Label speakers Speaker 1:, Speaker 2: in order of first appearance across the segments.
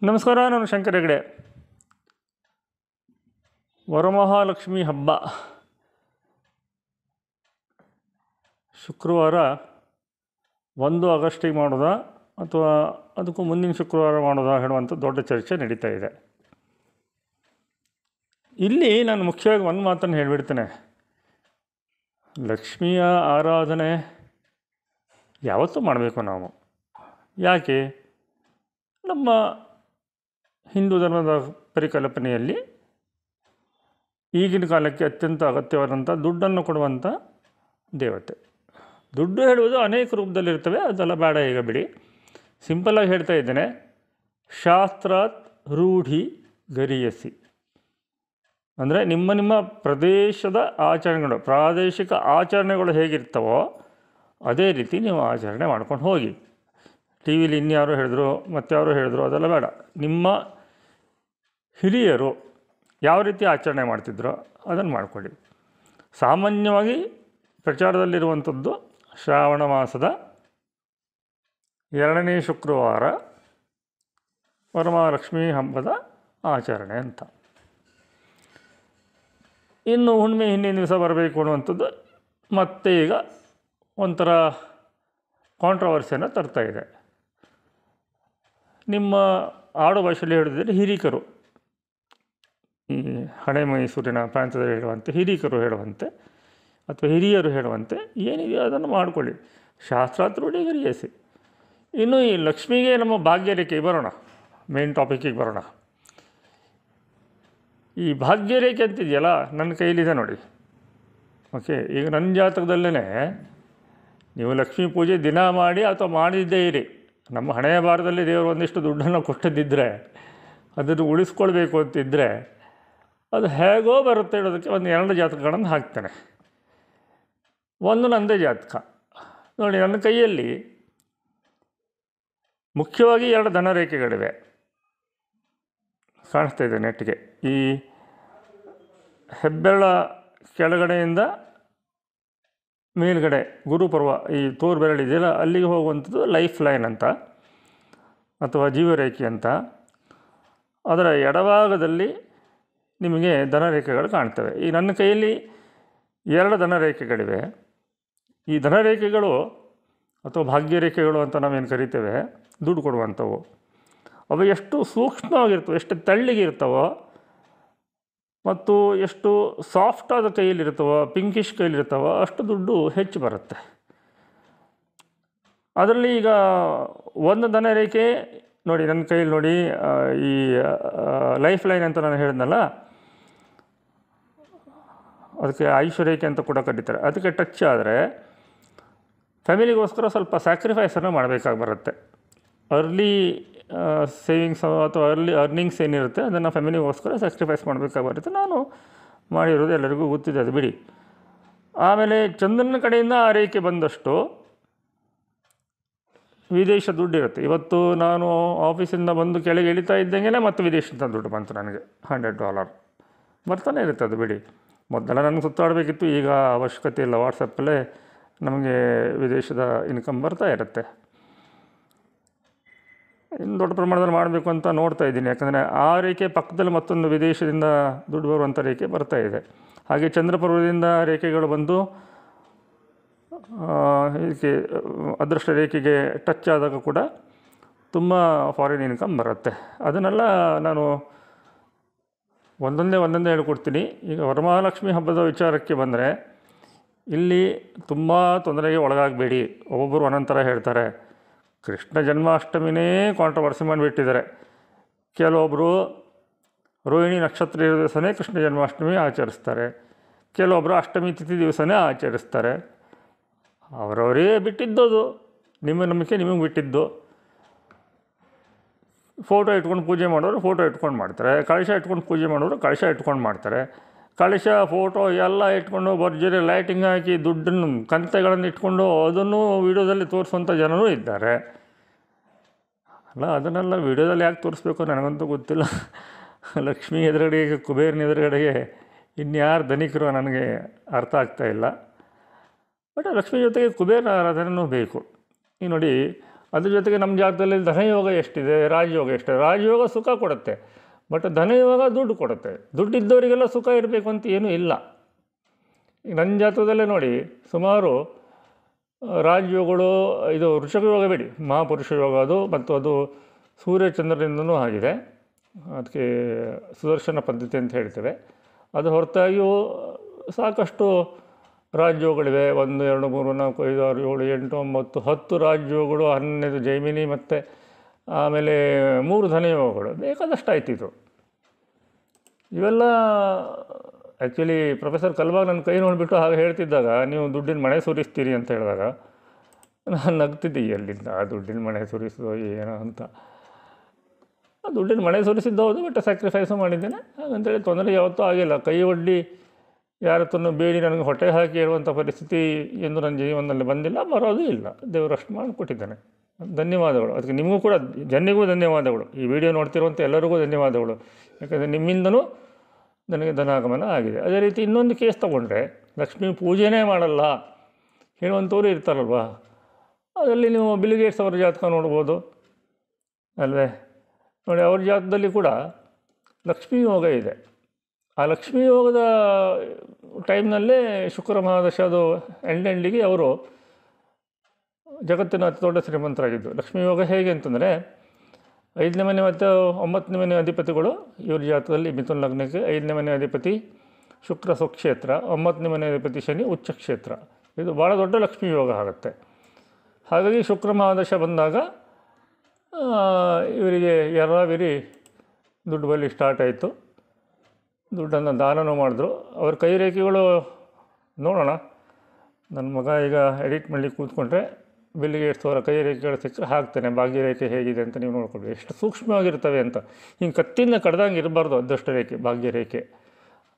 Speaker 1: ನಮಸ್ಕಾರ, ನಾನು ಶಂಕರ್ ಹೆಗಡೆ. ವರಮಹಾಲಕ್ಷ್ಮಿ ಹಬ್ಬ ಶುಕ್ರವಾರ 1 ಆಗಸ್ಟಿಗೆ ಮಾಡೋದಾ ಅಥವಾ ಅದಕ್ಕೂ ಮುಂದಿನ ಶುಕ್ರವಾರ ಮಾಡೋದಾ ಹೇಳುವಂಥ ದೊಡ್ಡ ಚರ್ಚೆ ನಡೀತಾ ಇದೆ. ಇಲ್ಲಿ ನಾನು ಮುಖ್ಯವಾಗಿ ಒಂದು ಮಾತನ್ನು ಹೇಳಿಬಿಡ್ತೇನೆ. ಲಕ್ಷ್ಮಿಯ ಆರಾಧನೆ ಯಾವತ್ತೂ ಮಾಡಬೇಕು ನಾವು. ಯಾಕೆ? ನಮ್ಮ ಹಿಂದೂ ಧರ್ಮದ ಪರಿಕಲ್ಪನೆಯಲ್ಲಿ ಈಗಿನ ಕಾಲಕ್ಕೆ ಅತ್ಯಂತ ಅಗತ್ಯವಾದಂಥ ದುಡ್ಡನ್ನು ಕೊಡುವಂಥ ದೇವತೆ. ದುಡ್ಡು ಹೇಳುವುದು ಅನೇಕ ರೂಪದಲ್ಲಿರ್ತವೆ, ಅದೆಲ್ಲ ಬೇಡ ಈಗ ಬಿಡಿ. ಸಿಂಪಲ್ಲಾಗಿ ಹೇಳ್ತಾ ಇದ್ದೇನೆ. ಶಾಸ್ತ್ರಾತ್ ರೂಢಿ ಗರಿಯಸಿ ಅಂದರೆ ನಿಮ್ಮ ಪ್ರದೇಶದ ಆಚರಣೆಗಳು, ಪ್ರಾದೇಶಿಕ ಆಚರಣೆಗಳು ಹೇಗಿರ್ತವೋ ಅದೇ ರೀತಿ ನೀವು ಆಚರಣೆ ಮಾಡ್ಕೊಂಡು ಹೋಗಿ. ಟಿ ವಿಲಿ ಇನ್ಯಾರು ಹೇಳಿದ್ರು ಮತ್ತಾರು ಹೇಳಿದ್ರು ಅದೆಲ್ಲ ಬೇಡ. ನಿಮ್ಮ ಹಿರಿಯರು ಯಾವ ರೀತಿ ಆಚರಣೆ ಮಾಡ್ತಿದ್ರೋ ಅದನ್ನು ಮಾಡಿಕೊಳ್ಳಿ. ಸಾಮಾನ್ಯವಾಗಿ ಪ್ರಚಾರದಲ್ಲಿರುವಂಥದ್ದು ಶ್ರಾವಣ ಮಾಸದ 2ನೇ ಶುಕ್ರವಾರ ವರಮಹಾಲಕ್ಷ್ಮಿ ಹಬ್ಬದ ಆಚರಣೆ ಅಂತ. ಇನ್ನು ಹುಣ್ಣಿಮೆ ಹಿಂದಿನ ದಿವಸ ಬರಬೇಕು ಅನ್ನುವಂಥದ್ದು ಮತ್ತೆ ಈಗ ಒಂಥರ ಕಾಂಟ್ರವರ್ಸಿಯನ್ನು ತರ್ತಾ ಇದೆ. ನಿಮ್ಮ ಆಡು ಭಾಷೆಯಲ್ಲಿ ಹೇಳಿದರೆ ಹಿರೀಕರು, ಈ ಹಳೆ ಮೈಸೂರಿನ ಪ್ರಾಂತ್ಯದಲ್ಲಿ ಹೇಳುವಂತೆ ಹಿರೀಕರು ಹೇಳುವಂತೆ ಅಥವಾ ಹಿರಿಯರು ಹೇಳುವಂತೆ ಏನಿದೆಯೋ ಅದನ್ನು ಮಾಡಿಕೊಳ್ಳಿ. ಶಾಸ್ತ್ರಾತ್ ರೂಢಿ ಗರಿಯಸಿ. ಇನ್ನು ಈ ಲಕ್ಷ್ಮಿಗೆ ನಮ್ಮ ಭಾಗ್ಯರೇಖೆಗೆ ಬರೋಣ, ಮೇನ್ ಟಾಪಿಕ್ಕಿಗೆ ಬರೋಣ. ಈ ಭಾಗ್ಯರೇಖೆ ಅಂತಿದೆಯಲ್ಲ, ನನ್ನ ಕೈಲಿದೆ ನೋಡಿ. ಓಕೆ, ಈಗ ನನ್ನ ಜಾತಕದಲ್ಲೇ ನೀವು ಲಕ್ಷ್ಮೀ ಪೂಜೆ ದಿನ ಮಾಡಿ ಅಥವಾ ಮಾಡಿದ್ದೇ ಇರಿ. ನಮ್ಮ ಹಣೆಯ ಭಾರದಲ್ಲಿ ದೇವರು ಒಂದಿಷ್ಟು ದುಡ್ಡನ್ನು ಕೊಟ್ಟದಿದ್ದರೆ ಅದನ್ನು ಉಳಿಸ್ಕೊಳ್ಬೇಕು ಅಂತಿದ್ದರೆ ಅದು ಹೇಗೋ ಬರುತ್ತೆ ಹೇಳೋದಕ್ಕೆ 2 ಜಾತಕಗಳನ್ನು ಹಾಕ್ತೇನೆ. ಒಂದು ನನ್ನದೇ ಜಾತಕ ನೋಡಿ. ನನ್ನ ಕೈಯಲ್ಲಿ ಮುಖ್ಯವಾಗಿ 2 ಧನರೇಖೆಗಳಿವೆ, ಕಾಣಿಸ್ತಾ ಇದೆ ನೆಟ್ಟಿಗೆ. ಈ ಹೆಬ್ಬೆರಳ ಕೆಳಗಡೆಯಿಂದ ಮೇಲ್ಗಡೆ ಗುರುಪರ್ವ, ಈ ತೋರು ಬೆರಳಿದೆಯಲ್ಲ ಅಲ್ಲಿಗೆ ಹೋಗುವಂಥದ್ದು ಲೈಫ್ ಲೈನ್ ಅಂತ ಅಥವಾ ಜೀವರೇಖೆ ಅಂತ. ಅದರ ಎಡಭಾಗದಲ್ಲಿ ನಿಮಗೆ ಧನರೇಖೆಗಳು ಕಾಣ್ತವೆ. ಈ ನನ್ನ ಕೈಯಲ್ಲಿ 2 ಧನರೇಖೆಗಳಿವೆ. ಈ ಧನರೇಖೆಗಳು ಅಥವಾ ಭಾಗ್ಯರೇಖೆಗಳು ಅಂತ ನಾವೇನು ಕರಿತೇವೆ, ದುಡ್ಡು ಕೊಡುವಂಥವು, ಅವು ಎಷ್ಟು ಸೂಕ್ಷ್ಮವಾಗಿರ್ತವೆ, ಎಷ್ಟು ತೆಳ್ಳಗಿರ್ತವೋ ಮತ್ತು ಎಷ್ಟು ಸಾಫ್ಟಾದ ಕೈಯಲ್ಲಿರ್ತವೋ, ಪಿಂಕಿಶ್ ಕೈಲಿರ್ತವೋ ಅಷ್ಟು ದುಡ್ಡು ಹೆಚ್ಚು ಬರುತ್ತೆ. ಅದರಲ್ಲಿ ಈಗ ಒಂದು ಧನರೇಖೆ ನೋಡಿ, ನನ್ನ ಕೈಯಲ್ಲಿ ನೋಡಿ, ಈ ಲೈಫ್ ಲೈನ್ ಅಂತ ನಾನು ಹೇಳಿದ್ನಲ್ಲ, ಅದಕ್ಕೆ ಆಯುಷ್ಯರೇಖೆ ಅಂತ ಕೂಡ ಕರೀತಾರೆ. ಅದಕ್ಕೆ ಟಚ್ ಆದರೆ ಫ್ಯಾಮಿಲಿಗೋಸ್ಕರ ಸ್ವಲ್ಪ ಸ್ಯಾಕ್ರಿಫೈಸನ್ನು ಮಾಡಬೇಕಾಗಿ ಬರುತ್ತೆ. ಅರ್ಲಿ ಸೇವಿಂಗ್ಸ್ ಅಥವಾ ಅರ್ನಿಂಗ್ಸ್ ಏನಿರುತ್ತೆ ಅದನ್ನು ಫ್ಯಾಮಿಲಿಗೋಸ್ಕರ ಸ್ಯಾಕ್ರಿಫೈಸ್ ಮಾಡಬೇಕಾಗಿ ಬರುತ್ತೆ. ನಾನು ಮಾಡಿರೋದು ಎಲ್ಲರಿಗೂ ಗೊತ್ತಿದೆ, ಅದು ಬಿಡಿ. ಆಮೇಲೆ ಚಂದ್ರನ ಕಡೆಯಿಂದ ಆ ರೇಖೆ ಬಂದಷ್ಟು ವಿದೇಶ ದುಡ್ಡು ಇರುತ್ತೆ. ಇವತ್ತು ನಾನು ಆಫೀಸಿಂದ ಬಂದು ಕೆಳಗೆ ಇಳಿತಾ ಇದ್ದಂಗೆ ಮತ್ತು ವಿದೇಶದಿಂದ ದುಡ್ಡು ಬಂತು ನನಗೆ $100 ಬರ್ತಾನೆ ಇರುತ್ತೆ, ಅದು ಬಿಡಿ. ಮೊದಲ ನನಗೆ ಸುತ್ತಾಡಬೇಕಿತ್ತು, ಈಗ ಅವಶ್ಯಕತೆ ಇಲ್ಲ. ವಾಟ್ಸಪ್ಪಲ್ಲೇ ನಮಗೆ ವಿದೇಶದ ಇನ್ಕಮ್ ಬರ್ತಾ ಇರುತ್ತೆ. ಇನ್ನು ದೊಡ್ಡ ಪ್ರಮಾಣದಲ್ಲಿ ಮಾಡಬೇಕು ಅಂತ ನೋಡ್ತಾ ಇದ್ದೀನಿ, ಯಾಕಂದರೆ ಆ ರೇಖೆ ಪಕ್ಕದಲ್ಲಿ ಮತ್ತೊಂದು ವಿದೇಶದಿಂದ ದುಡ್ಡು ಬರುವಂಥ ರೇಖೆ ಬರ್ತಾ ಇದೆ. ಹಾಗೆ ಚಂದ್ರಪರ್ವದಿಂದ ರೇಖೆಗಳು ಬಂದು ಇದಕ್ಕೆ ಅದೃಷ್ಟ ರೇಖೆಗೆ ಟಚ್ ಆದಾಗ ಕೂಡ ತುಂಬ ಫಾರಿನ್ ಇನ್ಕಮ್ ಬರುತ್ತೆ. ಅದನ್ನೆಲ್ಲ ನಾನು ಒಂದೊಂದೇ ಹೇಳ್ಕೊಡ್ತೀನಿ. ಈಗ ವರಮಹಾಲಕ್ಷ್ಮಿ ಹಬ್ಬದ ವಿಚಾರಕ್ಕೆ ಬಂದರೆ ಇಲ್ಲಿ ತುಂಬ ತೊಂದರೆಗೆ ಒಳಗಾಗಬೇಡಿ. ಒಬ್ಬೊಬ್ಬರು ಒಂದೊಂಥರ ಹೇಳ್ತಾರೆ. ಕೃಷ್ಣ ಜನ್ಮಾಷ್ಟಮಿನೇ ಕಾಂಟ್ರವರ್ಸಿ ಮಾಡಿಬಿಟ್ಟಿದ್ದಾರೆ. ಕೆಲವೊಬ್ಬರು ರೋಹಿಣಿ ನಕ್ಷತ್ರ ಇರೋ ದಿವಸನೇ ಕೃಷ್ಣ ಜನ್ಮಾಷ್ಟಮಿ ಆಚರಿಸ್ತಾರೆ, ಕೆಲವೊಬ್ಬರು ಅಷ್ಟಮಿ ತಿಥಿ ದಿವಸನೇ ಆಚರಿಸ್ತಾರೆ. ಅವರವರೇ ಬಿಟ್ಟಿದ್ದದು, ನಿಮ್ಮ ನಂಬಿಕೆ ನಿಮಗೆ ಬಿಟ್ಟಿದ್ದು. ಫೋಟೋ ಇಟ್ಕೊಂಡು ಪೂಜೆ ಮಾಡೋರು ಫೋಟೋ ಇಟ್ಕೊಂಡು ಮಾಡ್ತಾರೆ, ಕಳಶ ಇಟ್ಕೊಂಡು ಪೂಜೆ ಮಾಡೋರು ಕಳಶ ಇಟ್ಕೊಂಡು ಮಾಡ್ತಾರೆ. ಕಳಶ ಫೋಟೋ ಎಲ್ಲ ಇಟ್ಕೊಂಡು ಭರ್ಜರಿ ಲೈಟಿಂಗ್ ಹಾಕಿ ದುಡ್ಡನ್ನು ಕಂತೆಗಳನ್ನು ಇಟ್ಕೊಂಡು ಅದನ್ನು ವೀಡಿಯೋದಲ್ಲಿ ತೋರಿಸುವಂಥ ಜನರೂ ಇದ್ದಾರೆ. ಅಲ್ಲ, ಅದನ್ನೆಲ್ಲ ವೀಡಿಯೋದಲ್ಲಿ ಯಾಕೆ ತೋರಿಸ್ಬೇಕು ನನಗಂತೂ ಗೊತ್ತಿಲ್ಲ. ಲಕ್ಷ್ಮೀ ಎದುರುಗಡೆಗೆ, ಕುಬೇರನ ಎದುರುಗಡೆಗೆ ಇನ್ಯಾರು ಧನಿಕರು ನನಗೆ ಅರ್ಥ ಆಗ್ತಾಯಿಲ್ಲ. ಬಟ್ ಲಕ್ಷ್ಮೀ ಜೊತೆಗೆ ಕುಬೇರನ ಆರಾಧನೆಯೂ ಬೇಕು. ಈಗ ನೋಡಿ, ಅದ್ರ ಜೊತೆಗೆ ನಮ್ಮ ಜಾತಕದಲ್ಲಿ ಧನಯೋಗ ಎಷ್ಟಿದೆ, ರಾಜಯೋಗ ಎಷ್ಟಿದೆ. ರಾಜಯೋಗ ಸುಖ ಕೊಡುತ್ತೆ, ಬಟ್ ಧನಯೋಗ ದುಡ್ಡು ಕೊಡುತ್ತೆ. ದುಡ್ಡಿದ್ದವರಿಗೆಲ್ಲ ಸುಖ ಇರಬೇಕು ಅಂತ ಏನೂ ಇಲ್ಲ. ನನ್ನ ಜಾತಕದಲ್ಲೇ ನೋಡಿ, ಸುಮಾರು ರಾಜಯೋಗಗಳು, ಇದು ವೃಷಭ ಯೋಗ ಬಿಡಿ, ಮಹಾಪುರುಷ ಯೋಗ ಅದು, ಮತ್ತು ಅದು ಸೂರ್ಯಚಂದ್ರನಿಂದನೂ ಆಗಿದೆ. ಅದಕ್ಕೆ ಸುದರ್ಶನ ಪದ್ಧತಿ ಅಂತ ಹೇಳ್ತೇವೆ. ಅದು ಹೊರತಾಗಿಯೂ ಸಾಕಷ್ಟು ರಾಜಯೋಗಗಳಿವೆ. 1 2 3 4 5 6 7 8 9 10 ರಾಜಯೋಗಗಳು, 11 ಜೈಮಿನಿ, ಮತ್ತು ಆಮೇಲೆ 3 ಧನಯೋಗಗಳು. ಬೇಕಾದಷ್ಟು ಆಯ್ತಿತ್ತು. ಇವೆಲ್ಲ ಆ್ಯಕ್ಚುಲಿ ಪ್ರೊಫೆಸರ್ ಕಲ್ಬಾಗ್ ನನ್ನ ಕೈ ನೋಡಿಬಿಟ್ಟು ಹಾಗೆ ಹೇಳ್ತಿದ್ದಾಗ, ನೀವು ದುಡ್ಡಿನ ಮನೆ ಸುರಿಸ್ತೀರಿ ಅಂತ ಹೇಳಿದಾಗ ನಾನು ನಗ್ತಿದ್ದೆ, ಎಲ್ಲಿಂದ ಆ ದುಡ್ಡಿನ ಮನೆ ಸುರಿಸೋ ಏನೋ ಅಂತ. ಆ ದುಡ್ಡಿನ ಮನೆ ಸುರಿಸಿದ್ದು ಹೌದು, ಬಟ್ ಸ್ಯಾಕ್ರಿಫೈಸು ಮಾಡಿದ್ದೇನೆ. ಹಾಗಂತೇಳಿ ತೊಂದರೆ ಯಾವತ್ತೂ ಆಗಿಲ್ಲ. ಕೈ ಒಡ್ಡಿ ಯಾರತ್ತನ್ನು ಬೇಡಿ ನನಗೆ ಹೊಟ್ಟೆ ಹಾಕಿ ಹೇಳುವಂಥ ಪರಿಸ್ಥಿತಿ ಎಂದು ನನ್ನ ಜೀವನದಲ್ಲಿ ಬಂದಿಲ್ಲ, ಬರೋದು ಇಲ್ಲ. ದೇವರು ಅಷ್ಟು ಮಾಡಿಕೊಟ್ಟಿದ್ದಾನೆ. ಧನ್ಯವಾದಗಳು. ಅದಕ್ಕೆ ನಿಮಗೂ ಕೂಡ, ಜನಿಗೂ ಧನ್ಯವಾದಗಳು. ಈ ವಿಡಿಯೋ ನೋಡ್ತಿರುವಂಥ ಎಲ್ಲರಿಗೂ ಧನ್ಯವಾದಗಳು. ಯಾಕಂದರೆ ನಿಮ್ಮಿಂದನೂ ನನಗೆ ಧನಾಗಮನ ಆಗಿದೆ. ಅದೇ ರೀತಿ ಇನ್ನೊಂದು ಕೇಸ್ ತೊಗೊಂಡ್ರೆ, ಲಕ್ಷ್ಮೀ ಪೂಜೆನೇ ಮಾಡಲ್ಲ ಹೇಳುವಂಥವ್ರು ಇರ್ತಾರಲ್ವ, ಅದರಲ್ಲಿ ನೀವು ಬಿಲ್ ಗೇಟ್ಸ್ ಅವರ ಜಾತಕ ನೋಡ್ಬೋದು ಅಲ್ವೇ. ನೋಡಿ, ಅವ್ರ ಜಾತಕದಲ್ಲಿ ಕೂಡ ಲಕ್ಷ್ಮೀ ಯೋಗ ಇದೆ. ಆ ಲಕ್ಷ್ಮೀ ಯೋಗದ ಟೈಮ್ನಲ್ಲೇ ಶುಕ್ರ ಮಹಾದಶ ಅದು ಎಂಡಿಗೆ ಅವರು ಜಗತ್ತಿನ ಅತಿ ದೊಡ್ಡ ಶ್ರೀಮಂತರಾಗಿದ್ದು. ಲಕ್ಷ್ಮೀ ಯೋಗ ಹೇಗೆ ಅಂತಂದರೆ, 5ನೇ ಮನೆ ಮತ್ತು 9ನೇ ಮನೆ ಅಧಿಪತಿಗಳು ಇವ್ರ ಜಾತಕದಲ್ಲಿ ಮಿಥುನ ಲಗ್ನಕ್ಕೆ 5ನೇ ಮನೆ ಅಧಿಪತಿ ಶುಕ್ರ ಸ್ವಕ್ಷೇತ್ರ, 9ನೇ ಮನೆ ಅಧಿಪತಿ ಶನಿ ಉಚ್ಚ ಕ್ಷೇತ್ರ. ಇದು ಭಾಳ ದೊಡ್ಡ ಲಕ್ಷ್ಮೀ ಯೋಗ ಆಗುತ್ತೆ. ಹಾಗಾಗಿ ಶುಕ್ರ ಮಹಾದಶ ಬಂದಾಗ ಇವರಿಗೆ ಎರವಿರಿ ದುಡ್ಡು ಬಲ್ಲಿ ಸ್ಟಾರ್ಟ್ ಆಯಿತು. ದುಡ್ಡನ್ನು ದಾನನೂ ಮಾಡಿದ್ರು. ಅವ್ರ ಕೈ ರೇಖೆಗಳು ನೋಡೋಣ. ನನ್ನ ಮಗ ಈಗ ಎಡಿಟ್ ಮಾಡಲಿಕ್ಕೆ ಕೂತ್ಕೊಂಡ್ರೆ ಬಿಲ್ ಗೇಟ್ಸ್ ಅವರ ಕೈ ರೇಖೆಗಳು ಸಿಕ್ಕರೆ ಹಾಕ್ತೇನೆ, ಭಾಗ್ಯರೇಖೆ ಹೇಗಿದೆ ಅಂತ ನೀವು ನೋಡ್ಕೊಳ್ಬೇಕು, ಎಷ್ಟು ಸೂಕ್ಷ್ಮವಾಗಿರ್ತವೆ ಅಂತ. ಹಿಂಗೆ ಕತ್ತಿಂದ ಕಡ್ದಂಗೆ ಇರಬಾರ್ದು ಅದೃಷ್ಟ ರೇಖೆ, ಭಾಗ್ಯರೇಖೆ.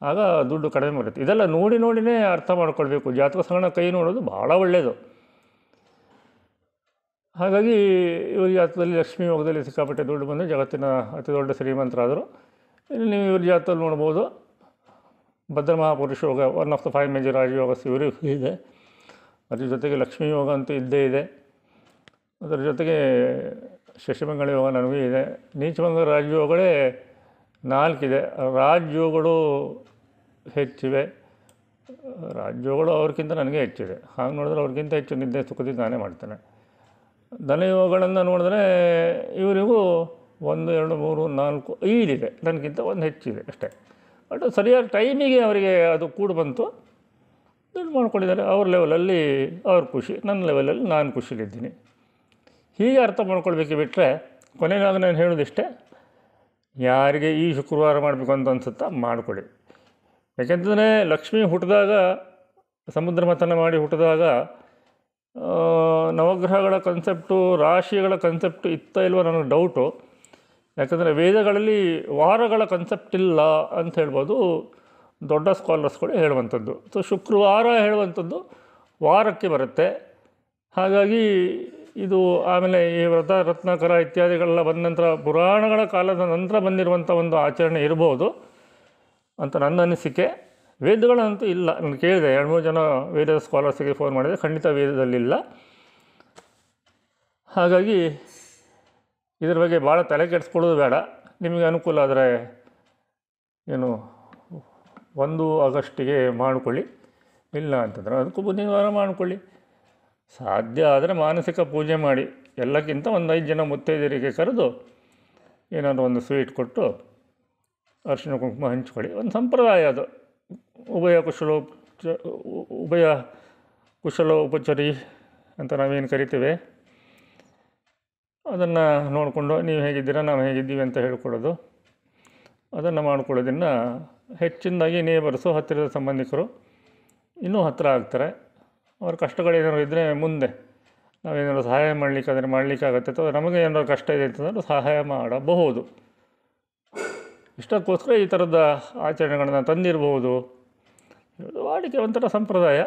Speaker 1: ಆಗ ದುಡ್ಡು ಕಡಿಮೆ ಬರುತ್ತೆ. ಇದೆಲ್ಲ ನೋಡಿನೇ ಅರ್ಥ ಮಾಡ್ಕೊಳ್ಬೇಕು. ಜಾತಕ ಸಂಗಡ ಕೈ ನೋಡೋದು ಭಾಳ ಒಳ್ಳೆಯದು. ಹಾಗಾಗಿ ಇವ್ರ ಜಾತಕದಲ್ಲಿ ಲಕ್ಷ್ಮೀ ಯೋಗದಲ್ಲಿ ಸಿಕ್ಕಾಪಟ್ಟೆ ದುಡ್ಡು ಬಂದು ಜಗತ್ತಿನ ಅತಿ ದೊಡ್ಡ ಶ್ರೀಮಂತರಾದರು. ಇನ್ನು ನೀವು ಇವ್ರ ಜಾತಕದಲ್ಲಿ ನೋಡ್ಬೋದು, ಭದ್ರ ಮಹಾಪುರುಷ ಯೋಗ, 1 ಆಫ್ ದ 5 ಮೇಜರ್ ರಾಜಯೋಗ ಇವರಿಗೂ ಇದೆ. ಅದ್ರ ಜೊತೆಗೆ ಲಕ್ಷ್ಮೀ ಯೋಗ ಅಂತೂ ಇದ್ದೇ ಇದೆ. ಅದರ ಜೊತೆಗೆ ಶಶಿಮಂಗಳ ಯೋಗ ನನಗೂ ಇದೆ. ನೀಚಭಂಗ ರಾಜಯೋಗಗಳೇ 4 ಇದೆ. ರಾಜಯೋಗಗಳು ಹೆಚ್ಚಿವೆ. ರಾಜಯೋಗಗಳು ಅವ್ರಿಗಿಂತ ನನಗೆ ಹೆಚ್ಚಿದೆ. ಹಾಗೆ ನೋಡಿದ್ರೆ ಅವ್ರಿಗಿಂತ ಹೆಚ್ಚು ನಿದ್ದೆ ಸುಖದಿಂದ ನಾನೇ ಮಾಡ್ತೇನೆ. ಧನಯೋಗಗಳನ್ನು ನೋಡಿದ್ರೆ ಇವರಿಗೂ 1 2 3 4 5 ಇದೆ. ನನಗಿಂತ ಒಂದು ಹೆಚ್ಚಿದೆ ಅಷ್ಟೇ. ಬಟ್ ಸರಿಯಾದ ಟೈಮಿಗೆ ಅವರಿಗೆ ಅದು ಕೂಡು ಬಂತು, ದುಡ್ಡು ಮಾಡ್ಕೊಂಡಿದ್ದಾರೆ. ಅವ್ರ ಲೆವೆಲಲ್ಲಿ ಅವ್ರ ಖುಷಿ, ನನ್ನ ಲೆವೆಲಲ್ಲಿ ನಾನು ಖುಷಿಲಿದ್ದೀನಿ. ಹೀಗೆ ಅರ್ಥ ಮಾಡ್ಕೊಳ್ಬೇಕು. ಬಿಟ್ಟರೆ ಕೊನೆಯಾಗ ನಾನು ಹೇಳೋದಿಷ್ಟೇ, ಯಾರಿಗೆ ಈ ಶುಕ್ರವಾರ ಮಾಡಬೇಕು ಅಂತ ಅನ್ಸುತ್ತಾ ಮಾಡಿಕೊಡಿ. ಯಾಕೆಂತಂದರೆ ಲಕ್ಷ್ಮೀ ಹುಟ್ಟಿದಾಗ, ಸಮುದ್ರ ಮಥನ ಮಾಡಿ ಹುಟ್ಟಿದಾಗ ನವಗ್ರಹಗಳ ಕನ್ಸೆಪ್ಟು, ರಾಶಿಗಳ ಕನ್ಸೆಪ್ಟು ಇತ್ತ ಇಲ್ವ ನನಗೆ ಡೌಟು. ಯಾಕಂದರೆ ವೇದಗಳಲ್ಲಿ ವಾರಗಳ ಕನ್ಸೆಪ್ಟ್ ಇಲ್ಲ ಅಂತ ಹೇಳ್ಬೋದು ದೊಡ್ಡ ಸ್ಕಾಲರ್ಸ್ಗಳು ಹೇಳುವಂಥದ್ದು. ಸೊ ಶುಕ್ರವಾರ ಹೇಳುವಂಥದ್ದು ವಾರಕ್ಕೆ ಬರುತ್ತೆ. ಹಾಗಾಗಿ ಇದು ಆಮೇಲೆ ಈ ವ್ರತ ರತ್ನಾಕರ ಇತ್ಯಾದಿಗಳೆಲ್ಲ ಬಂದ ನಂತರ, ಪುರಾಣಗಳ ಕಾಲದ ನಂತರ ಬಂದಿರುವಂಥ ಒಂದು ಆಚರಣೆ ಇರ್ಬೋದು ಅಂತ ನನ್ನ ಅನಿಸಿಕೆ. ವೇದಗಳಂತೂ ಇಲ್ಲ. ನಾನು ಕೇಳಿದೆ 2-3 ಜನ ವೇದದ ಸ್ಕಾಲರ್ಸಿಗೆ ಫೋನ್ ಮಾಡಿದೆ, ಖಂಡಿತ ವೇದದಲ್ಲಿಲ್ಲ. ಹಾಗಾಗಿ ಇದ್ರ ಬಗ್ಗೆ ಭಾಳ ತಲೆ ಕೆಡಿಸ್ಕೊಳ್ಳೋದು ಬೇಡ. ನಿಮಗೆ ಅನುಕೂಲ ಆದರೆ ಏನು 1 ಆಗಸ್ಟಿಗೆ ಮಾಡಿಕೊಳ್ಳಿ, ಇಲ್ಲ ಅಂತಂದರೆ ಅದಕ್ಕೂ ಮುಂದಿನ ವಾರ ಮಾಡಿಕೊಳ್ಳಿ. ಸಾಧ್ಯ ಆದರೆ ಮಾನಸಿಕ ಪೂಜೆ ಮಾಡಿ, ಎಲ್ಲಕ್ಕಿಂತ ಒಂದು 5 ಜನ ಮುತ್ತೈದೆಯರಿಗೆ ಕರೆದು ಏನಾದರೂ ಒಂದು ಸ್ವೀಟ್ ಕೊಟ್ಟು ಅರಿಶಿನ ಕುಂಕುಮ ಹಂಚ್ಕೊಳ್ಳಿ. ಒಂದು ಸಂಪ್ರದಾಯ ಅದು. ಉಭಯ ಕುಶಲೋಪಚಾರಿ ಅಂತ ನಾವೇನು ಕರಿತೇವೆ, ಅದನ್ನು ನೋಡಿಕೊಂಡು ನೀವು ಹೇಗಿದ್ದೀರಾ ನಾವು ಹೇಗಿದ್ದೀವಿ ಅಂತ ಹೇಳ್ಕೊಳ್ಳೋದು, ಅದನ್ನು ಮಾಡ್ಕೊಳ್ಳೋದನ್ನು ಹೆಚ್ಚಿನದಾಗಿ ನೇಬರ್ಸು, ಹತ್ತಿರದ ಸಂಬಂಧಿಕರು ಇನ್ನೂ ಹತ್ತಿರ ಆಗ್ತಾರೆ. ಅವ್ರ ಕಷ್ಟಗಳೇನಾದ್ರು ಇದ್ದರೆ ಮುಂದೆ ನಾವೇನಾದ್ರು ಸಹಾಯ ಮಾಡಲಿಕ್ಕಾದರೆ ಮಾಡಲಿಕ್ಕಾಗತ್ತೆ, ಅಥವಾ ನಮಗೆ ಏನಾದ್ರು ಕಷ್ಟ ಇದೆ ಅಂತಂದ್ರೆ ಸಹಾಯ ಮಾಡಬಹುದು. ಇಷ್ಟಕ್ಕೋಸ್ಕರ ಈ ಥರದ ಆಚರಣೆಗಳನ್ನ ತಂದಿರಬಹುದು. ವಾಡಿಕೆ ಒಂಥರ ಸಂಪ್ರದಾಯ.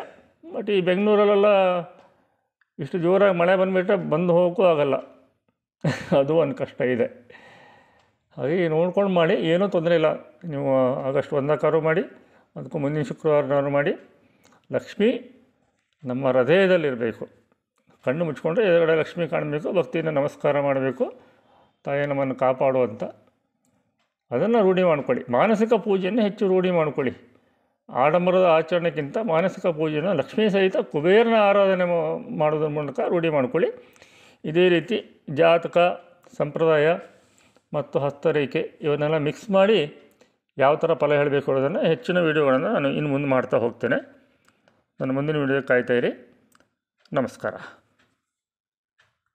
Speaker 1: ಬಟ್ ಈ ಬೆಂಗಳೂರಲ್ಲೆಲ್ಲ ಇಷ್ಟು ಜೋರಾಗಿ ಮಳೆ ಬಂದುಬಿಟ್ರೆ ಬಂದು ಹೋಗೋಕ್ಕೂ ಆಗೋಲ್ಲ, ಅದು ಒಂದು ಕಷ್ಟ ಇದೆ. ಹಾಗೆ ನೋಡ್ಕೊಂಡು ಮಾಡಿ, ಏನೂ ತೊಂದರೆ ಇಲ್ಲ. ನೀವು ಆಗಸ್ಟ್ 1 ಮಾಡಿ, ಅದಕ್ಕೂ ಮುಂದಿನ ಶುಕ್ರವಾರನಾದ್ರು ಮಾಡಿ. ಲಕ್ಷ್ಮಿ ನಮ್ಮ ಹೃದಯದಲ್ಲಿರಬೇಕು, ಕಣ್ಣು ಮುಚ್ಕೊಂಡ್ರೆ ಎದುರುಗಡೆ ಲಕ್ಷ್ಮಿ ಕಾಣಬೇಕು, ಭಕ್ತಿಯಿಂದ ನಮಸ್ಕಾರ ಮಾಡಬೇಕು, ತಾಯಿ ನಮ್ಮನ್ನು ಕಾಪಾಡು ಅಂತ. ಅದನ್ನು ರೂಢಿ ಮಾಡ್ಕೊಳ್ಳಿ. ಮಾನಸಿಕ ಪೂಜೆಯನ್ನು ಹೆಚ್ಚು ರೂಢಿ ಮಾಡ್ಕೊಳ್ಳಿ. ಆಡಂಬರದ ಆಚರಣೆಗಿಂತ ಮಾನಸಿಕ ಪೂಜೆಯನ್ನು ಲಕ್ಷ್ಮೀ ಸಹಿತ ಕುಬೇರನ ಆರಾಧನೆ ಮಾಡೋದ್ರ ಮೂಲಕ ರೂಢಿ ಮಾಡ್ಕೊಳ್ಳಿ. ಇದೇ ರೀತಿ ಜಾತಕ, ಸಂಪ್ರದಾಯ ಮತ್ತು ಹಸ್ತರೇಖೆ ಇವನ್ನೆಲ್ಲ ಮಿಕ್ಸ್ ಮಾಡಿ ಯಾವ ಥರ ಫಲ ಹೇಳಬೇಕು ಅನ್ನೋದನ್ನು ಹೆಚ್ಚಿನ ವೀಡಿಯೋಗಳನ್ನು ನಾನು ಇನ್ನು ಮುಂದೆ ಮಾಡ್ತಾ ಹೋಗ್ತೇನೆ. ನನ್ನ ಮುಂದಿನ ವೀಡಿಯೋ ಕಾಯ್ತಾಯಿರಿ. ನಮಸ್ಕಾರ.